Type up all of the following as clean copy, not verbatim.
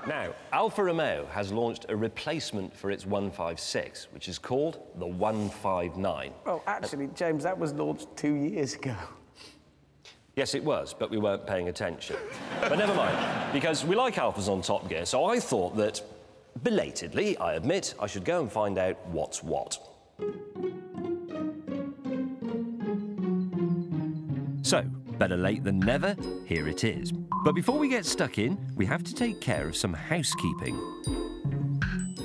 Now, Alfa Romeo has launched a replacement for its 156, which is called the 159. Well, actually, James, that was launched 2 years ago. Yes, it was, but we weren't paying attention. But never mind, because we like Alfas on Top Gear, so I thought that, belatedly, I admit, I should go and find out what's what. So, better late than never, here it is. But before we get stuck in, we have to take care of some housekeeping.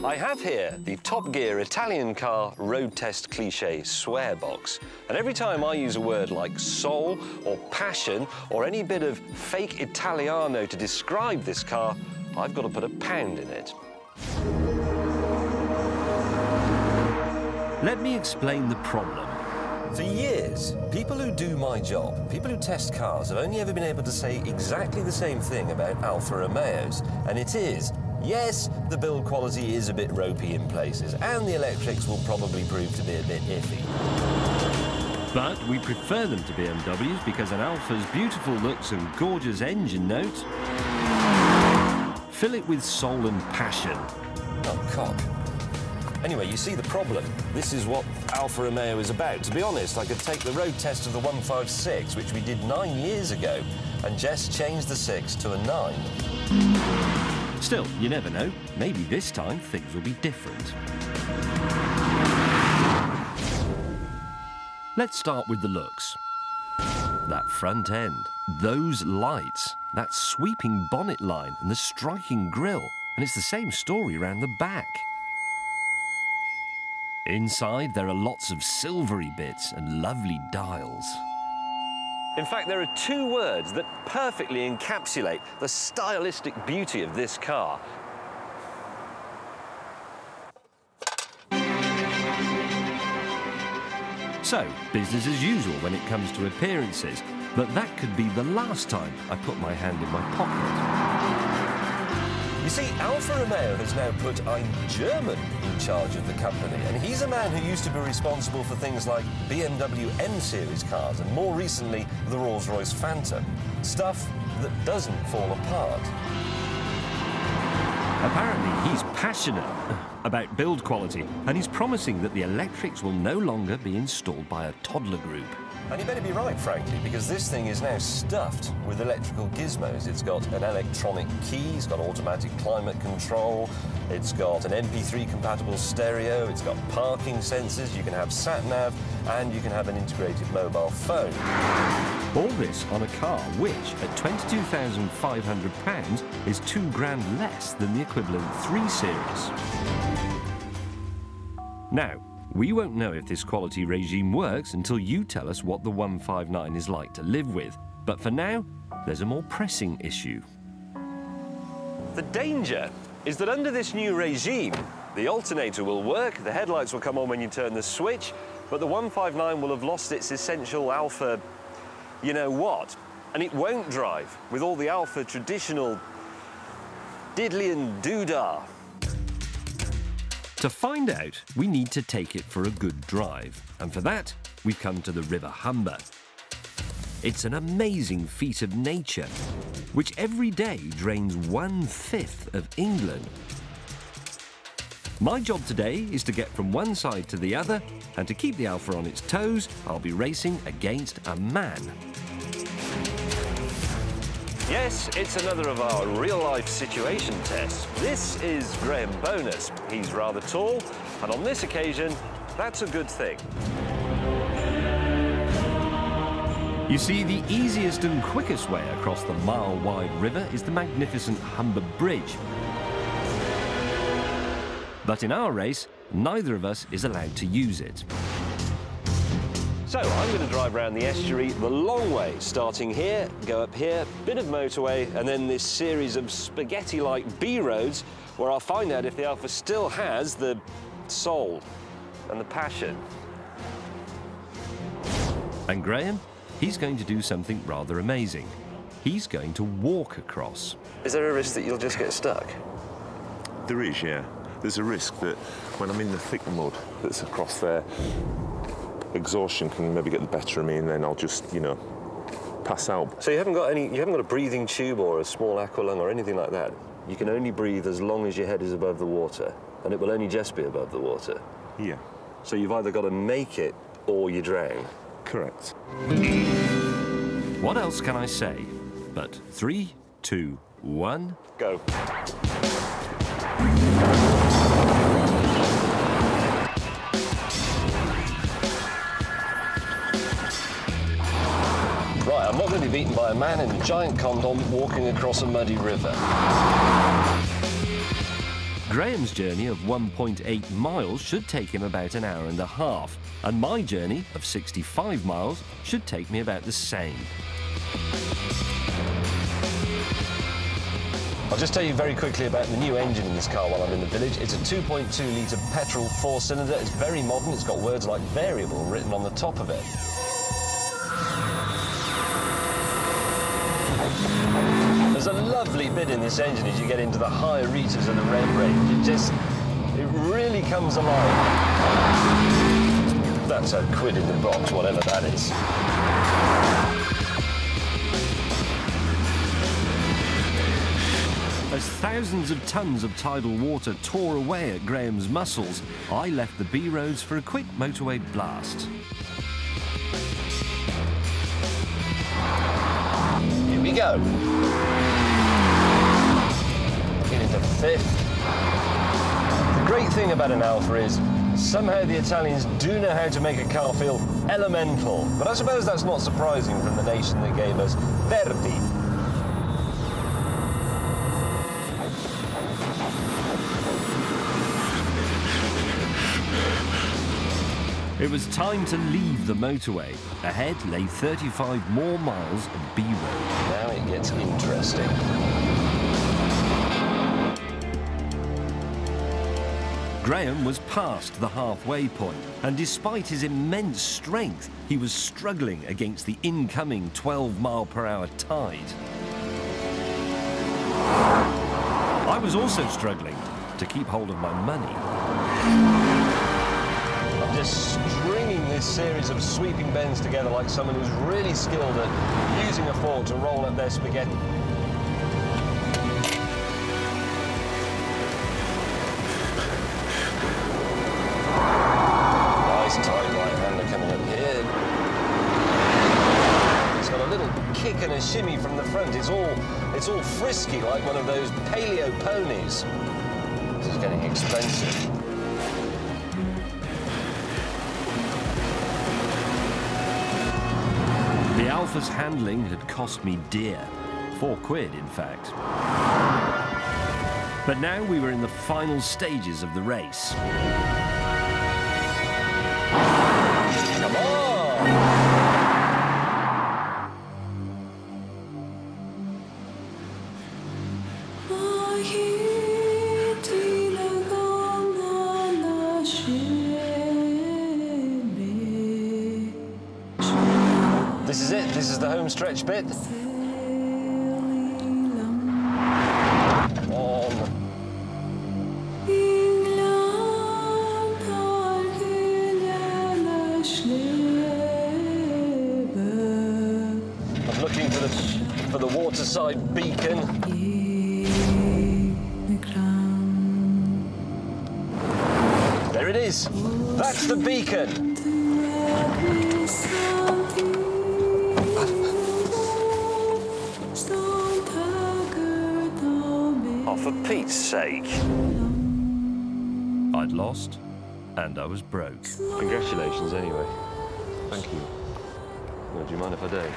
I have here the Top Gear Italian car road test cliché swear box. And every time I use a word like soul or passion or any bit of fake Italiano to describe this car, I've got to put a pound in it. Let me explain the problem. For years, people who do my job, people who test cars, have only ever been able to say exactly the same thing about Alfa Romeos, and it is, yes, the build quality is a bit ropey in places, and the electrics will probably prove to be a bit iffy. But we prefer them to BMWs because an Alfa's beautiful looks and gorgeous engine note fill it with soul and passion. Oh, cock. Anyway, you see the problem. This is what Alfa Romeo is about. To be honest, I could take the road test of the 156, which we did 9 years ago, and just change the 6 to a 9. Still, you never know. Maybe this time things will be different. Let's start with the looks. That front end, those lights, that sweeping bonnet line and the striking grille, and it's the same story around the back. Inside, there are lots of silvery bits and lovely dials. In fact, there are 2 words that perfectly encapsulate the stylistic beauty of this car. So, business as usual when it comes to appearances, but that could be the last time I put my hand in my pocket. You see, Alfa Romeo has now put a German in charge of the company, and he's a man who used to be responsible for things like BMW M-Series cars and more recently the Rolls-Royce Phantom. Stuff that doesn't fall apart. Apparently, he's passionate about build quality, and he's promising that the electrics will no longer be installed by a toddler group. And you better be right, frankly, because this thing is now stuffed with electrical gizmos. It's got an electronic key, it's got automatic climate control, it's got an MP3-compatible stereo, it's got parking sensors, you can have sat-nav, and you can have an integrated mobile phone. All this on a car which, at £22,500, is £2,000 less than the equivalent 3 Series. Now, we won't know if this quality regime works until you tell us what the 159 is like to live with. But for now, there's a more pressing issue. The danger is that under this new regime, the alternator will work, the headlights will come on when you turn the switch, but the 159 will have lost its essential Alfa you-know-what, and it won't drive with all the Alfa traditional diddly and doodah. To find out, we need to take it for a good drive, and for that, we've come to the River Humber. It's an amazing feat of nature, which every day drains 1/5 of England. My job today is to get from one side to the other, and to keep the Alfa on its toes, I'll be racing against a man. Yes, it's another of our real-life situation tests. This is Graham Bonus. He's rather tall, and on this occasion, that's a good thing. You see, the easiest and quickest way across the mile-wide river is the magnificent Humber Bridge. But in our race, neither of us is allowed to use it. So I'm going to drive around the estuary the long way, starting here, go up here, bit of motorway, and then this series of spaghetti-like B roads where I'll find out if the Alfa still has the soul and the passion. And Graham, he's going to do something rather amazing. He's going to walk across. Is there a risk that you'll just get stuck? There is, yeah. There's a risk that when I'm in the thick mud that's across there, exhaustion can maybe get the better of me, and then I'll just, pass out. So you haven't got a breathing tube or a small aqualung or anything like that? you can only breathe as long as your head is above the water, and it will only just be above the water. Yeah. So you've either got to make it or you drown. Correct. What else can I say? But 3, 2, 1, go. Right, I'm not going to be beaten by a man in a giant condom walking across a muddy river. Graham's journey of 1.8 miles should take him about an hour and a half, and my journey of 65 miles should take me about the same. I'll just tell you very quickly about the new engine in this car while I'm in the village. It's a 2.2 litre petrol 4-cylinder. It's very modern. It's got words like variable written on the top of it. There's a lovely bit in this engine as you get into the higher reaches of the rev range. It really comes alive. That's a quid in the box, whatever that is. As thousands of tons of tidal water tore away at Graham's muscles, I left the B roads for a quick motorway blast. Here we go. Into fifth. The great thing about an Alfa is somehow the Italians do know how to make a car feel elemental. But I suppose that's not surprising from the nation that gave us Verdi. It was time to leave the motorway. Ahead lay 35 more miles of B road. Now it gets interesting. Graham was past the halfway point, and despite his immense strength, he was struggling against the incoming 12-mile-per-hour tide. I was also struggling to keep hold of my money. I'm just stringing this series of sweeping bends together like someone who's really skilled at using a fork to roll up their spaghetti. Kick and a shimmy from the front. It's all frisky like one of those paleo ponies. This is getting expensive. The Alfa's handling had cost me dear. 4 quid, in fact. But now we were in the final stages of the race. Come on! This is it. This is the home stretch bit. On. I'm looking for the waterside beacon. There it is. That's the beacon. Oh, for Pete's sake. I'd lost, and I was broke. Congratulations, anyway. Thank you. Well, do you mind if I don't?